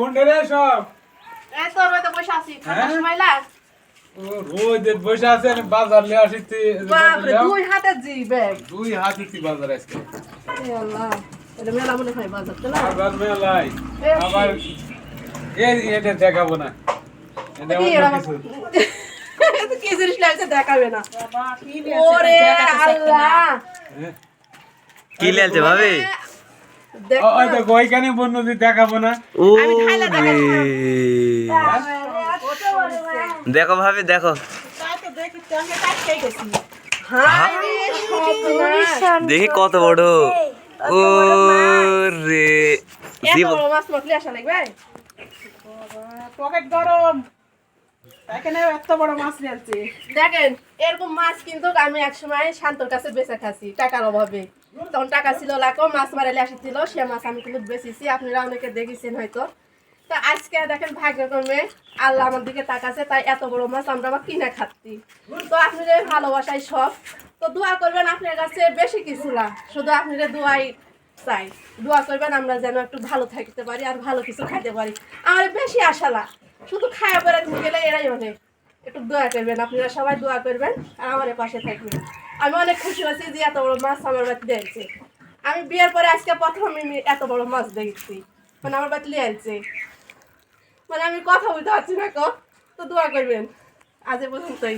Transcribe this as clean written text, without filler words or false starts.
কোনটা রে সব? এই তো রইতে বসে আছি। খাবার সময় লাগ। ও রোদে বসে আছে আমি বাজার নিয়ে আসিছি। বাপ রে দুই হাতে জি ব্যাগ। দুই হাতে তুই বাজার আজকে। এ আল্লাহ। এটা মেলা মনে হয় বাজার তো না। আবার মেলাই। আবার এটা দেখাবো না। এটা কি অন্য এরা কিছু। তো কি জিনিস লাগছে দেখাবে না। বাবা কি ওরে আল্লাহ। হ্যাঁ? কি লেলছে ভাবি? দেখ ওই তো ওইখানে বন্ধু দেখাবো না। আমি ঢাইলা দেখাই। দেখো ভাবি দেখো, তাই তো দেখি চঙ্গে কাট খেয়ে গেছি। হাই রে সব দেখি কত বড়। ও রে এত বড় মাছ মাখলে আসা লাগবে। পকেট গরম। এখানে এত বড় মাছ নিয়েছি। দেখেন এরকম মাছ কিন্তু আমি একসময় শান্তর কাছে বেচে খাচ্ছি টাকার অভাবে। তখন টাকা ছিল লাখো মাছ মারালে আসছিল সে মাছ আমি কিন্তু বেচেছি, আপনারা অনেকে দেখেছেন হয়তো। তো আজকে দেখেন ভাগ্যক্রমে আল্লাহ আমার দিকে তাকাছে, তাই এত বড় মাছ আমরা আবার কিনে খাচ্ছি। তো আপনাদের ভালোবাসাই সব, তো দোয়া করবেন আপনার কাছে, বেশি কিছু না, শুধু আপনাদের দোয়াই চাই। দোয়া করবেন আমরা যেন একটু ভালো থাকতে পারি আর ভালো কিছু খাইতে পারি। আমার বেশি আশা না, শুধু খায়া পরে তুমি গেলে এরাই অনেক। একটু দোয়া করবেন, আপনারা সবাই দোয়া করবেন আর আমার পাশে থাকবেন। আমি অনেক খুশি হয়েছি যে এত বড় মাছ আমার বাড়িতে দিয়েছে। আমি বিয়ের পরে আজকে প্রথম আমি এত বড় মাছ দেখছি, মানে আমার বাড়িতে নিয়ে আসছে। মানে আমি কথা বলতে পারছি না, তো দোয়া করবেন। আজ এ পর্যন্তই।